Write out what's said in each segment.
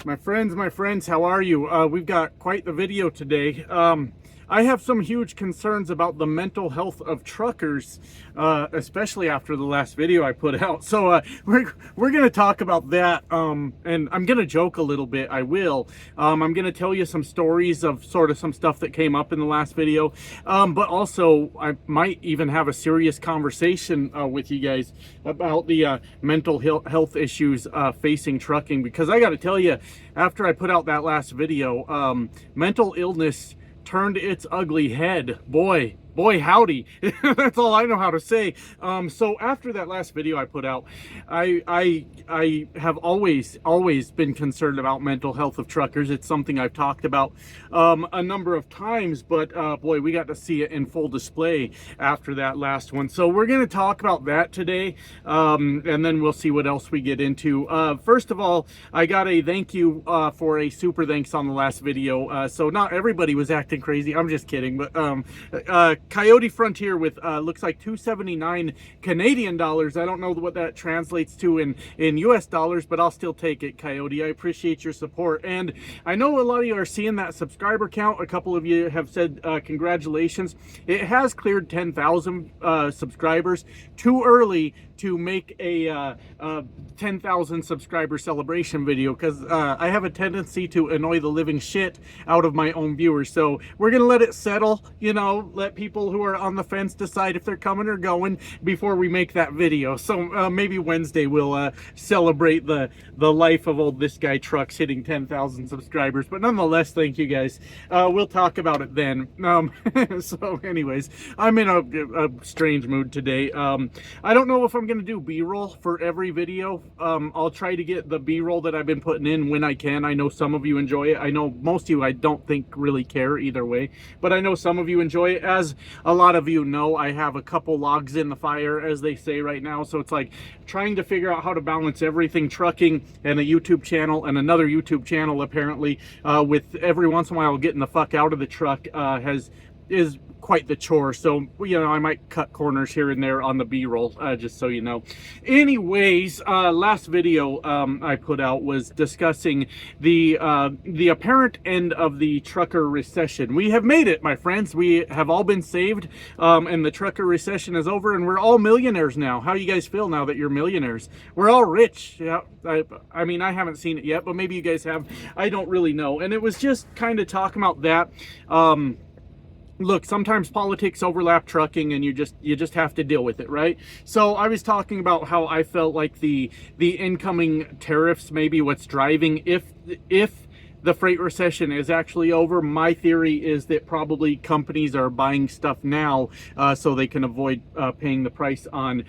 My friends, how are you? We've got quite the video today. I have some huge concerns about the mental health of truckers, especially after the last video I put out. So we're going to talk about that, and I'm going to joke a little bit. I will. I'm going to tell you some stories of sort of some stuff that came up in the last video, but also I might even have a serious conversation with you guys about the mental health issues facing trucking, because I got to tell you, after I put out that last video, mental illness turned its ugly head. Boy howdy. That's all I know how to say. So after that last video I put out, I have always been concerned about mental health of truckers. It's something I've talked about a number of times, but boy, we got to see it in full display after that last one. So we're going to talk about that today, and then we'll see what else we get into. First of all, I got a thank you for a super thanks on the last video. So not everybody was acting crazy. I'm just kidding, but Coyote Frontier with looks like 279 Canadian dollars. I don't know what that translates to in US dollars, but I'll still take it, Coyote. I appreciate your support, and I know a lot of you are seeing that subscriber count. A couple of you have said congratulations. It has cleared 10,000 subscribers. Too early to make a 10,000 subscriber celebration video, because I have a tendency to annoy the living shit out of my own viewers. So we're gonna let it settle, you know, let people who are on the fence decide if they're coming or going before we make that video. So maybe Wednesday we'll celebrate the life of old this guy trucks hitting 10,000 subscribers. But nonetheless, thank you guys. We'll talk about it then. So anyways, I'm in a strange mood today. I don't know if I'm gonna do B-roll for every video. I'll try to get the B-roll that I've been putting in when I can. I know some of you enjoy it. I know most of you I don't think really care either way, but I know some of you enjoy it. As a lot of you know, I have a couple logs in the fire, as they say right now. So it's like trying to figure out how to balance everything, trucking and a YouTube channel and another YouTube channel apparently, with every once in a while getting the fuck out of the truck is quite the chore. So, you know, I might cut corners here and there on the B-roll, just so you know. Anyways, last video I put out was discussing the apparent end of the trucker recession. We have made it, my friends. We have all been saved, and the trucker recession is over, and we're all millionaires now. How do you guys feel now that you're millionaires? We're all rich. Yeah, I mean, I haven't seen it yet, but maybe you guys have. I don't really know. And it was just kind of talking about that. Look, sometimes politics overlap trucking, and you just have to deal with it, right? So I was talking about how I felt like the incoming tariffs may be what's driving, if the freight recession is actually over. My theory is that probably companies are buying stuff now so they can avoid paying the price on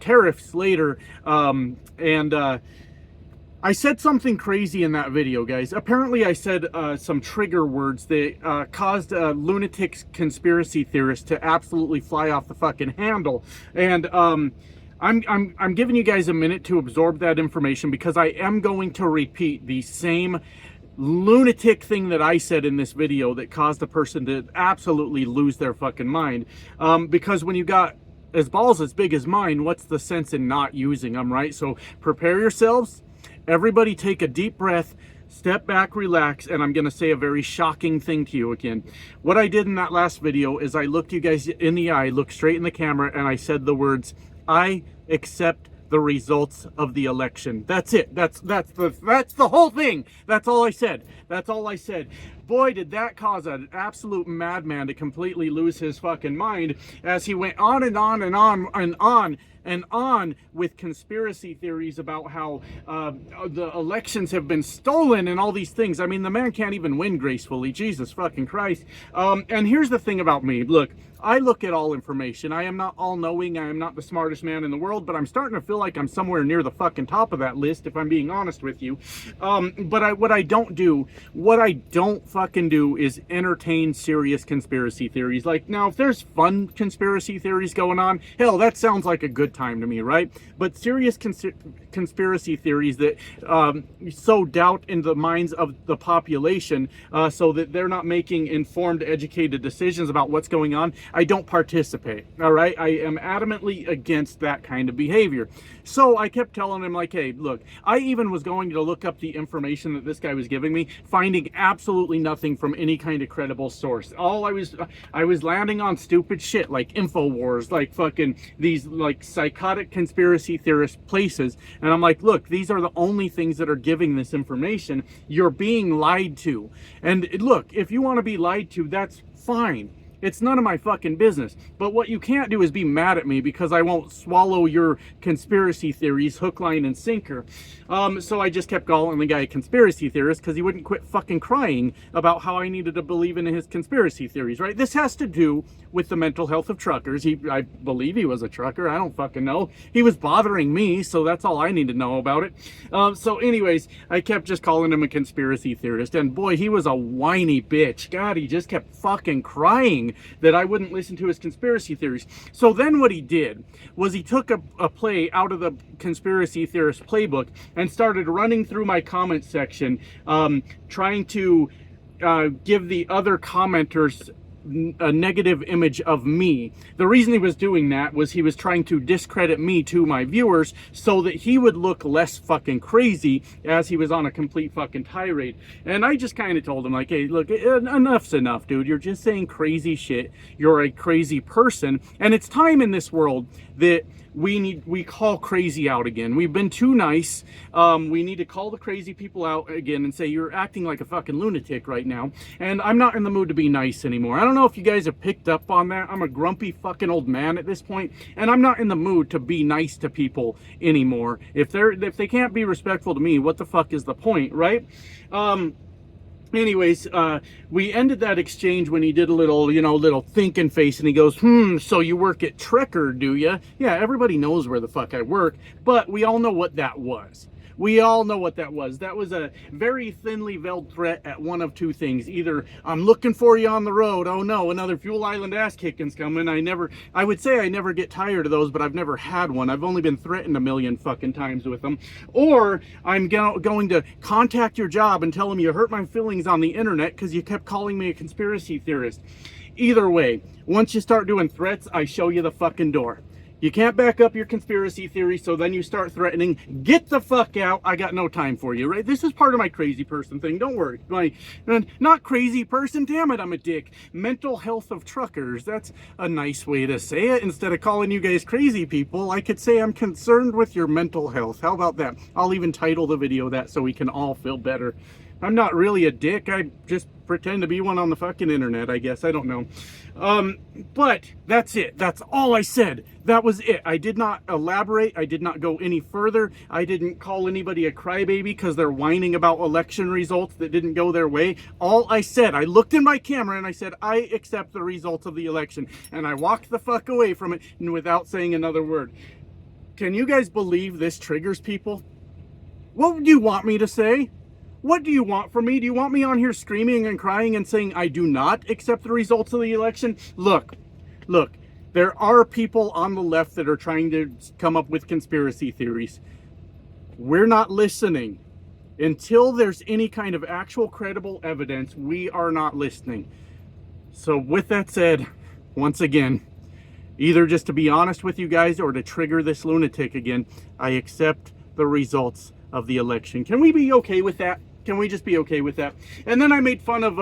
tariffs later. I said something crazy in that video, guys. Apparently I said some trigger words that caused lunatic conspiracy theorists to absolutely fly off the fucking handle. And I'm giving you guys a minute to absorb that information, because I am going to repeat the same lunatic thing that I said in this video that caused a person to absolutely lose their fucking mind. Because when you got balls as big as mine, what's the sense in not using them, right? So prepare yourselves. Everybody take a deep breath, step back, relax, and I'm going to say a very shocking thing to you again. What I did in that last video is I looked you guys in the eye, looked straight in the camera, and I said the words, "I accept the results of the election." That's it. That's the whole thing. That's all I said. That's all I said. Boy, did that cause an absolute madman to completely lose his fucking mind, as he went on and on and on and on and on with conspiracy theories about how the elections have been stolen and all these things. I mean, the man can't even win gracefully. Jesus fucking Christ. And here's the thing about me. Look, I look at all information. I am not all-knowing. I am not the smartest man in the world, but I'm starting to feel like I'm somewhere near the fucking top of that list, if I'm being honest with you. But what I don't fucking do is entertain serious conspiracy theories. Like, now, if there's fun conspiracy theories going on, hell, that sounds like a good time to me, right? But serious conspiracy theories that sow doubt in the minds of the population so that they're not making informed, educated decisions about what's going on, I don't participate, all right? I am adamantly against that kind of behavior. So I kept telling him, like, hey, look, I even was going to look up the information that this guy was giving me, finding absolutely nothing from any kind of credible source. I was landing on stupid shit like InfoWars, like fucking these like psychotic conspiracy theorist places. And I'm like, look, these are the only things that are giving this information. You're being lied to. And look, if you want to be lied to, that's fine. It's none of my fucking business. But what you can't do is be mad at me because I won't swallow your conspiracy theories hook, line, and sinker. So I just kept calling the guy a conspiracy theorist because he wouldn't quit fucking crying about how I needed to believe in his conspiracy theories, right? This has to do with the mental health of truckers. I believe he was a trucker. I don't fucking know. He was bothering me, so that's all I need to know about it. So anyways, I kept just calling him a conspiracy theorist. And boy, he was a whiny bitch. God, he just kept fucking crying that I wouldn't listen to his conspiracy theories. So then what he did was he took a play out of the conspiracy theorist playbook and started running through my comment section, trying to give the other commenters a negative image of me. The reason he was doing that was he was trying to discredit me to my viewers so that he would look less fucking crazy as he was on a complete fucking tirade. And I just kind of told him, like, hey, look, enough's enough, dude. You're just saying crazy shit. You're a crazy person. And it's time in this world that we call crazy out again. We've been too nice. We need to call the crazy people out again and say, you're acting like a fucking lunatic right now. And I'm not in the mood to be nice anymore. I don't know if you guys have picked up on that. I'm a grumpy fucking old man at this point, and I'm not in the mood to be nice to people anymore. If they can't be respectful to me, what the fuck is the point, right? Anyways, we ended that exchange when he did a little thinking face, and he goes, so you work at Trekker, do you? Yeah, everybody knows where the fuck I work, but we all know what that was. We all know what that was. That was a very thinly veiled threat at one of two things. Either I'm looking for you on the road. Oh no, another Fuel Island ass kicking's coming. I would say I never get tired of those, but I've never had one. I've only been threatened a million fucking times with them. Or I'm going to contact your job and tell them you hurt my feelings on the internet because you kept calling me a conspiracy theorist. Either way, once you start doing threats, I show you the fucking door. You can't back up your conspiracy theory, so then you start threatening, get the fuck out, I got no time for you, right? This is part of my crazy person thing, don't worry. Not crazy person, damn it, I'm a dick. Mental health of truckers, that's a nice way to say it. Instead of calling you guys crazy people, I could say I'm concerned with your mental health. How about that? I'll even title the video that so we can all feel better. I'm not really a dick, I just pretend to be one on the fucking internet, I guess. I don't know. But that's it. That's all I said. That was it. I did not elaborate. I did not go any further. I didn't call anybody a crybaby because they're whining about election results that didn't go their way. All I said, I looked in my camera and I said, I accept the results of the election. And I walked the fuck away from it without saying another word. Can you guys believe this triggers people? What would you want me to say? What do you want from me? Do you want me on here screaming and crying and saying I do not accept the results of the election? Look, there are people on the left that are trying to come up with conspiracy theories. We're not listening. Until there's any kind of actual credible evidence, we are not listening. So with that said, once again, either just to be honest with you guys or to trigger this lunatic again, I accept the results of the election. Can we be okay with that? Can we just be okay with that? And then I made fun of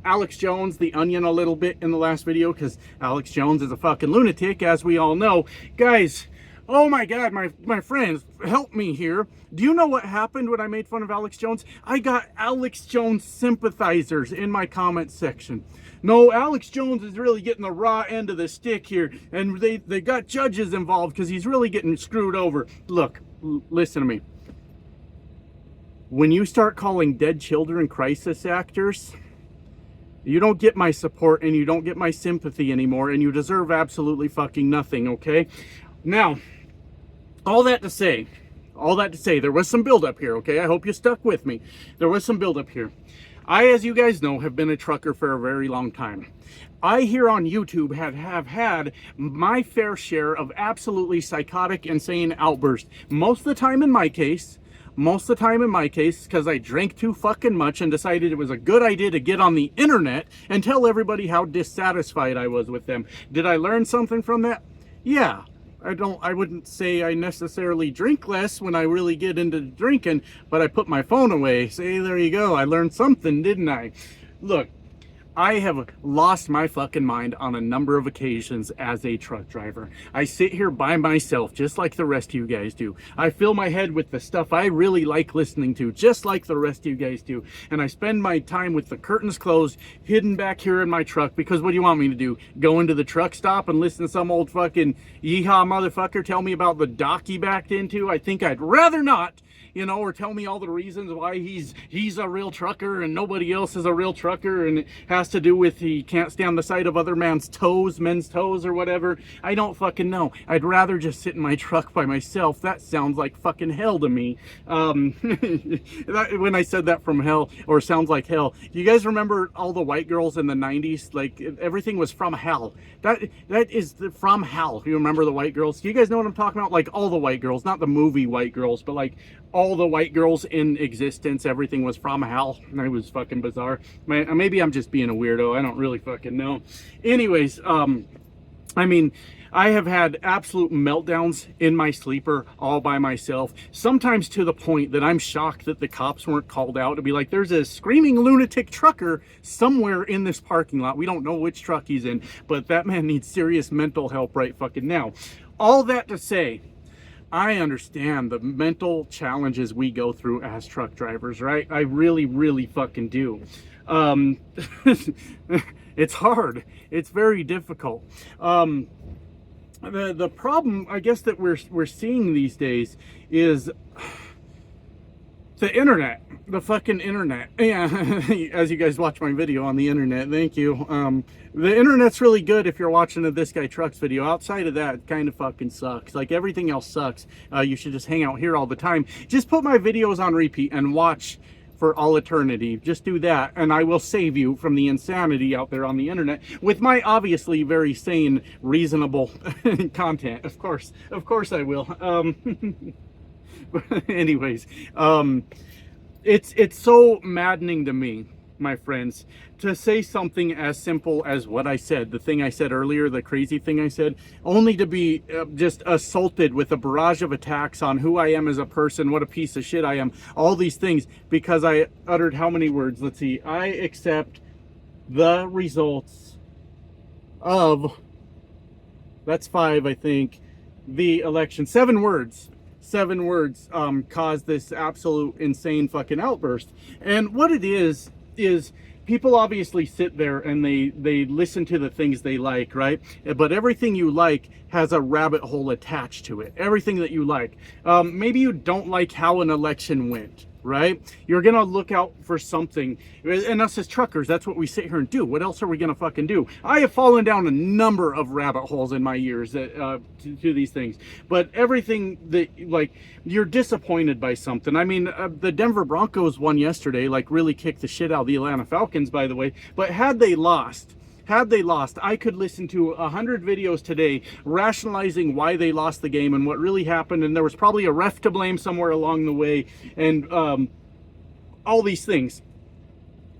Alex Jones, the Onion, a little bit in the last video because Alex Jones is a fucking lunatic, as we all know. Guys, oh my God, my friends, help me here. Do you know what happened when I made fun of Alex Jones? I got Alex Jones sympathizers in my comment section. No, Alex Jones is really getting the raw end of the stick here, and they got judges involved because he's really getting screwed over. Look, listen to me. When you start calling dead children crisis actors, you don't get my support and you don't get my sympathy anymore, and you deserve absolutely fucking nothing, okay? Now, all that to say, there was some buildup here, okay? I hope you stuck with me. There was some buildup here. I, as you guys know, have been a trucker for a very long time. I here on YouTube have had my fair share of absolutely psychotic, insane outbursts. Most of the time in my case, because I drank too fucking much and decided it was a good idea to get on the internet and tell everybody how dissatisfied I was with them. Did I learn something from that? Yeah. I wouldn't say I necessarily drink less when I really get into drinking, but I put my phone away. Say, there you go. I learned something, didn't I? Look, I have lost my fucking mind on a number of occasions as a truck driver. I sit here by myself, just like the rest of you guys do. I fill my head with the stuff I really like listening to, just like the rest of you guys do. And I spend my time with the curtains closed, hidden back here in my truck, because what do you want me to do? Go into the truck stop and listen to some old fucking yeehaw motherfucker tell me about the dock he backed into? I think I'd rather not. You know, or tell me all the reasons why he's a real trucker and nobody else is a real trucker, and it has to do with he can't stand the sight of other men's toes or whatever. I don't fucking know. I'd rather just sit in my truck by myself. That sounds like fucking hell to me. When I said that from hell, or sounds like hell, you guys remember all the white girls in the 90s? Like, everything was from hell. That is from hell. You remember the white girls? Do you guys know what I'm talking about? Like, all the white girls, not the movie white girls, but like all the white girls in existence, everything was from hell. It was fucking bizarre. Maybe I'm just being a weirdo. I don't really fucking know. Anyways, I mean, I have had absolute meltdowns in my sleeper all by myself, sometimes to the point that I'm shocked that the cops weren't called out to be like, there's a screaming lunatic trucker somewhere in this parking lot. We don't know which truck he's in, but that man needs serious mental help right fucking now. All that to say, I understand the mental challenges we go through as truck drivers, right? I really, really fucking do. It's hard. It's very difficult. The problem, I guess, that we're seeing these days is the internet, the fucking internet. Yeah, as you guys watch my video on the internet, thank you. The internet's really good if you're watching a This Guy Trucks video. Outside of that, it kind of fucking sucks. Like, everything else sucks. You should just hang out here all the time. Just put my videos on repeat and watch for all eternity. Just do that, and I will save you from the insanity out there on the internet with my obviously very sane, reasonable content. Of course I will. But anyways, it's so maddening to me, my friends, to say something as simple as what I said, the thing I said earlier, the crazy thing I said, only to be just assaulted with a barrage of attacks on who I am as a person, what a piece of shit I am, all these things, because I uttered how many words? Let's see. I accept the results of, that's 5, I think, the election. 7 words caused this absolute insane fucking outburst. And what it is people obviously sit there and they listen to the things they like, right? But everything you like has a rabbit hole attached to it. Everything that you like. Maybe you don't like how an election went, right? You're gonna look out for something, and us as truckers, that's what we sit here and do. What else are we gonna fucking do? I have fallen down a number of rabbit holes in my years to these things, but everything that, like, you're disappointed by something. I mean, the Denver Broncos won yesterday, like, really kicked the shit out of the Atlanta Falcons, by the way, but had they lost, I could listen to 100 videos today rationalizing why they lost the game and what really happened, and there was probably a ref to blame somewhere along the way, and all these things.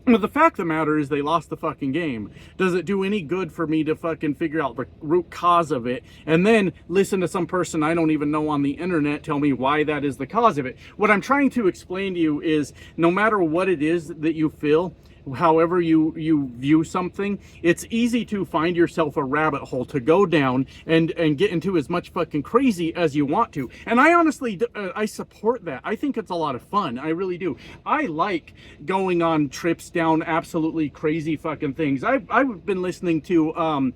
But the fact of the matter is they lost the fucking game. Does it do any good for me to fucking figure out the root cause of it and then listen to some person I don't even know on the internet tell me why that is the cause of it? What I'm trying to explain to you is, no matter what it is that you feel, however you view something, it's easy to find yourself a rabbit hole to go down and get into as much fucking crazy as you want to. And I honestly, I support that. I think it's a lot of fun. I really do. I like going on trips down absolutely crazy fucking things. I've been listening to,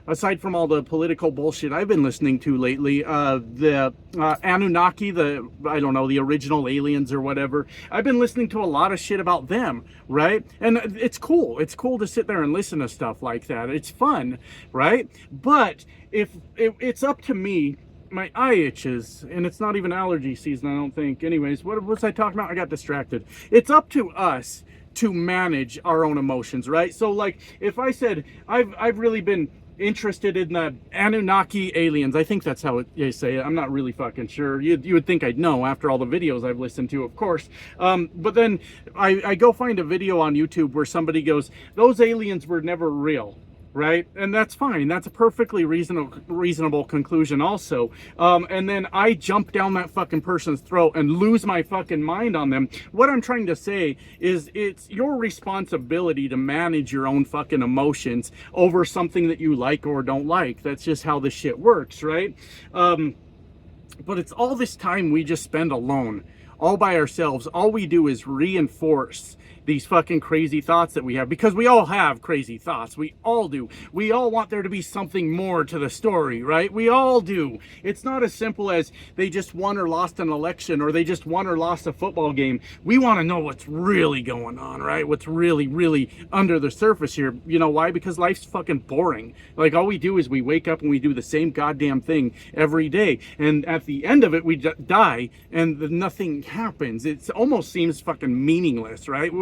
aside from all the political bullshit I've been listening to lately, the Anunnaki, I don't know, the original aliens or whatever, I've been listening to a lot of shit about them, right? And it's cool. It's cool to sit there and listen to stuff like that. It's fun, right? But if it's up to me, my eye itches, and it's not even allergy season, I don't think. Anyways, what was I talking about? I got distracted. It's up to us to manage our own emotions, right? So like if I said I've really been interested in the Anunnaki aliens, I think that's how you say it, I'm not really fucking sure. You would think I'd know after all the videos I've listened to, of course. But then I go find a video on YouTube where somebody goes, those aliens were never real, right? And that's fine. That's a perfectly reasonable conclusion also. And then I jump down that fucking person's throat and lose my fucking mind on them. What I'm trying to say is it's your responsibility to manage your own fucking emotions over something that you like or don't like. That's just how this shit works, right? But it's all this time we just spend alone, all by ourselves. All we do is reinforce these fucking crazy thoughts that we have, because we all have crazy thoughts. We all do. We all want there to be something more to the story, right? We all do. It's not as simple as they just won or lost an election, or they just won or lost a football game. We want to know what's really going on, right? What's really, really under the surface here. You know why? Because life's fucking boring. Like, all we do is we wake up and we do the same goddamn thing every day. And at the end of it, we die and nothing happens. It almost seems fucking meaningless, right?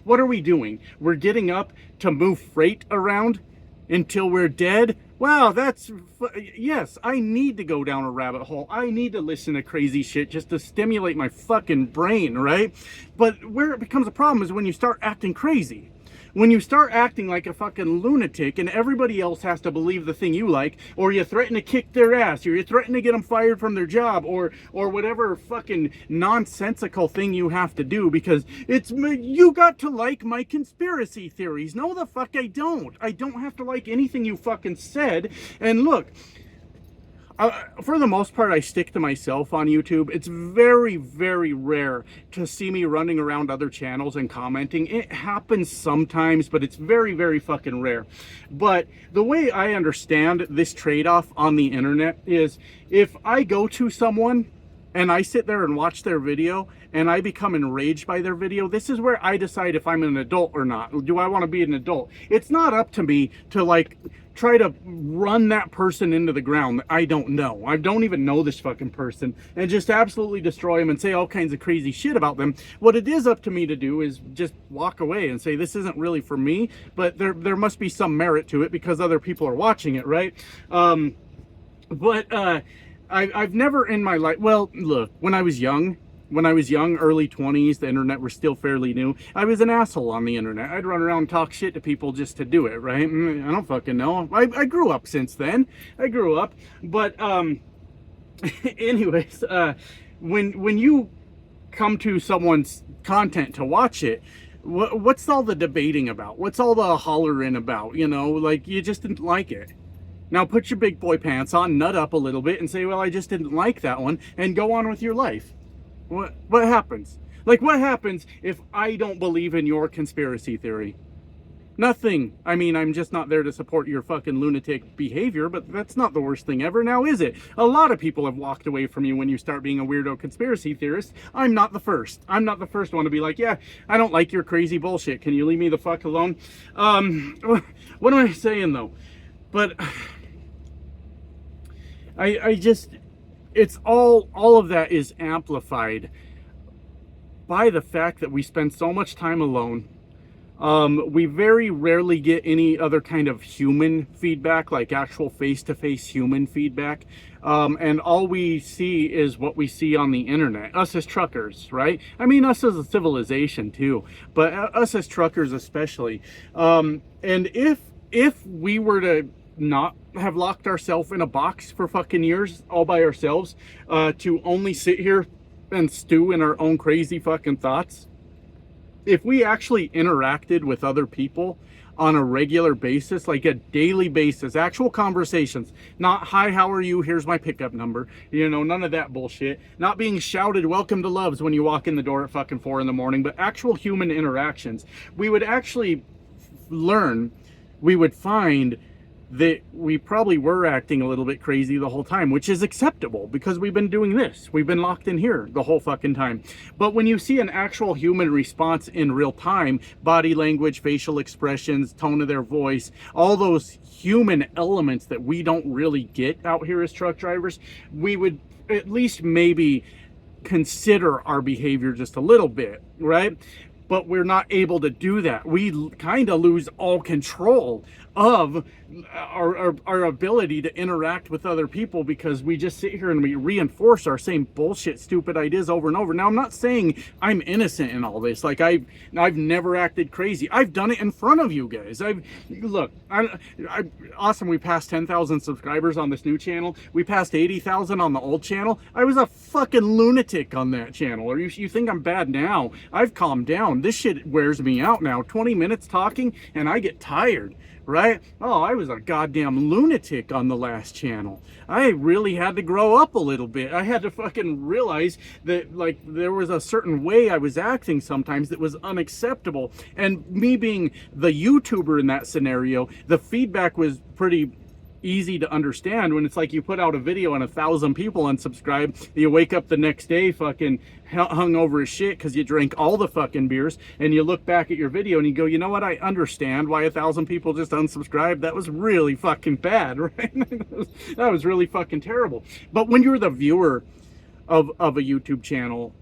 What are we doing? We're getting up to move freight around until we're dead? Wow, yes, I need to go down a rabbit hole. I need to listen to crazy shit just to stimulate my fucking brain, right? But where it becomes a problem is when you start acting crazy. When you start acting like a fucking lunatic and everybody else has to believe the thing you like, or you threaten to kick their ass, or you threaten to get them fired from their job, or whatever fucking nonsensical thing you have to do because you got to like my conspiracy theories. No, the fuck I don't. I don't have to like anything you fucking said. And look, for the most part, I stick to myself on YouTube. It's very, very rare to see me running around other channels and commenting. It happens sometimes, but it's very, very fucking rare. But the way I understand this trade-off on the internet is if I go to someone and I sit there and watch their video and I become enraged by their video, this is where I decide if I'm an adult or not. Do I want to be an adult? It's not up to me to like try to run that person into the ground. I don't know. I don't even know this fucking person, and just absolutely destroy them and say all kinds of crazy shit about them. What it is up to me to do is just walk away and say, this isn't really for me, but there must be some merit to it because other people are watching it, right? I've never in my life, well, look, when I was young, early 20s, the internet was still fairly new. I was an asshole on the internet. I'd run around and talk shit to people just to do it, right? I don't fucking know. I grew up since then. I grew up. But anyways, when you come to someone's content to watch it, what's all the debating about? What's all the hollering about? You know, like, you just didn't like it. Now put your big boy pants on, nut up a little bit, and say, well, I just didn't like that one, and go on with your life. What happens? Like, what happens if I don't believe in your conspiracy theory? Nothing. I mean, I'm just not there to support your fucking lunatic behavior, but that's not the worst thing ever, now is it? A lot of people have walked away from you when you start being a weirdo conspiracy theorist. I'm not the first. I'm not the first one to be like, yeah, I don't like your crazy bullshit. Can you leave me the fuck alone? What am I saying, though? But I just... It's all of that is amplified by the fact that we spend so much time alone. We very rarely get any other kind of human feedback, like actual face-to-face human feedback. And all we see is what we see on the internet. Us as truckers, right? I mean, us as a civilization too, but us as truckers especially. And if we were to not have locked ourselves in a box for fucking years all by ourselves, to only sit here and stew in our own crazy fucking thoughts, if we actually interacted with other people on a regular basis, like a daily basis, actual conversations, not hi, how are you, here's my pickup number, you know, none of that bullshit, not being shouted welcome to Loves when you walk in the door at fucking 4 in the morning, but actual human interactions, we would actually learn, we would find that we probably were acting a little bit crazy the whole time, which is acceptable because we've been doing this. We've been locked in here the whole fucking time. But when you see an actual human response in real time, body language, facial expressions, tone of their voice, all those human elements that we don't really get out here as truck drivers, we would at least maybe consider our behavior just a little bit, right? but we're not able to do that. We kind of lose all control of our ability to interact with other people because we just sit here and we reinforce our same bullshit, stupid ideas over and over. Now, I'm not saying I'm innocent in all this. Like, I've never acted crazy. I've done it in front of you guys. Look, awesome. We passed 10,000 subscribers on this new channel. We passed 80,000 on the old channel. I was a fucking lunatic on that channel. Or you think I'm bad now? I've calmed down. This shit wears me out now. 20 minutes talking and I get tired. Right? Oh, I was a goddamn lunatic on the last channel. I really had to grow up a little bit. I had to fucking realize that, like, there was a certain way I was acting sometimes that was unacceptable. And me being the YouTuber in that scenario, the feedback was pretty easy to understand. When it's like you put out a video and 1,000 people unsubscribe, you wake up the next day fucking hung over as shit because you drank all the fucking beers, and you look back at your video and you go, you know what, I understand why 1,000 people just unsubscribed. That was really fucking bad, right? That was really fucking terrible. But when you're the viewer of a YouTube channel,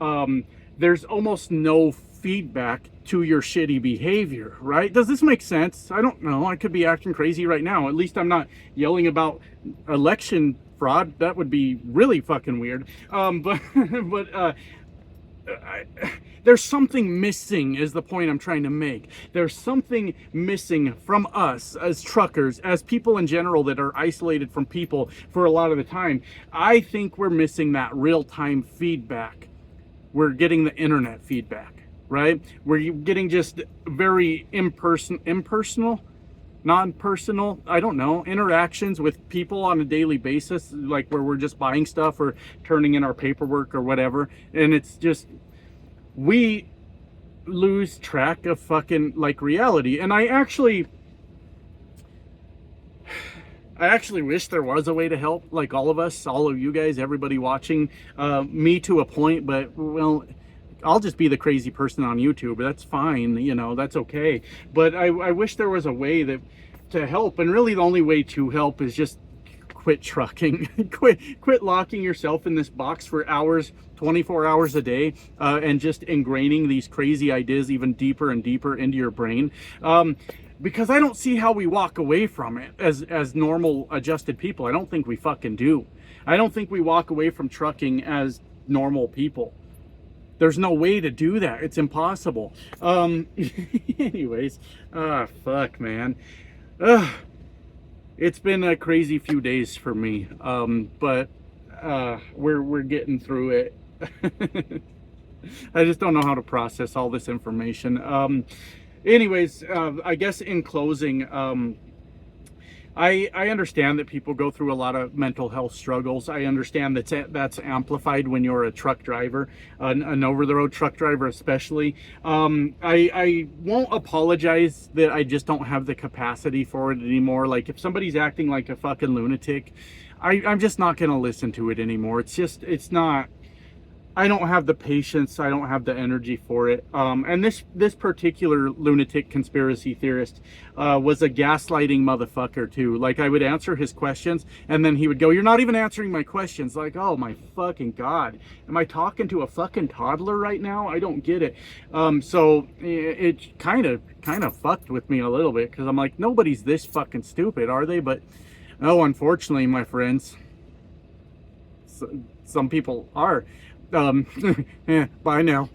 there's almost no feedback to your shitty behavior, right? Does this make sense? I don't know. I could be acting crazy right now. At least I'm not yelling about election fraud. That would be really fucking weird. There's something missing is the point I'm trying to make. There's something missing from us as truckers, as people in general that are isolated from people for a lot of the time. I think we're missing that real-time feedback. We're getting the internet feedback. Right? We're getting just very impersonal, non-personal, I don't know, interactions with people on a daily basis, like where we're just buying stuff or turning in our paperwork or whatever. And it's just, we lose track of fucking like reality. And I actually wish there was a way to help, like all of us, all of you guys, everybody watching, me to a point, but well, I'll just be the crazy person on YouTube. That's fine, you know, that's okay. But I wish there was a way to help. And really the only way to help is just quit trucking. quit locking yourself in this box for hours, 24 hours a day, and just ingraining these crazy ideas even deeper and deeper into your brain. Because I don't see how we walk away from it as normal adjusted people. I don't think we fucking do. I don't think we walk away from trucking as normal people. There's no way to do that. It's impossible. Anyways, fuck, man. It's been a crazy few days for me, but we're getting through it. I just don't know how to process all this information. Anyways, I guess in closing, I understand that people go through a lot of mental health struggles. I understand that's amplified when you're a truck driver, an over-the-road truck driver especially. I won't apologize that I just don't have the capacity for it anymore. Like, if somebody's acting like a fucking lunatic, I'm just not going to listen to it anymore. It's not... I don't have the patience. I don't have the energy for it. And this particular lunatic conspiracy theorist was a gaslighting motherfucker too. Like, I would answer his questions and then he would go, "You're not even answering my questions." Like, oh my fucking God. Am I talking to a fucking toddler right now? I don't get it. So it kind of fucked with me a little bit, because I'm like, nobody's this fucking stupid, are they? But oh, unfortunately, my friends, some people are. Bye now.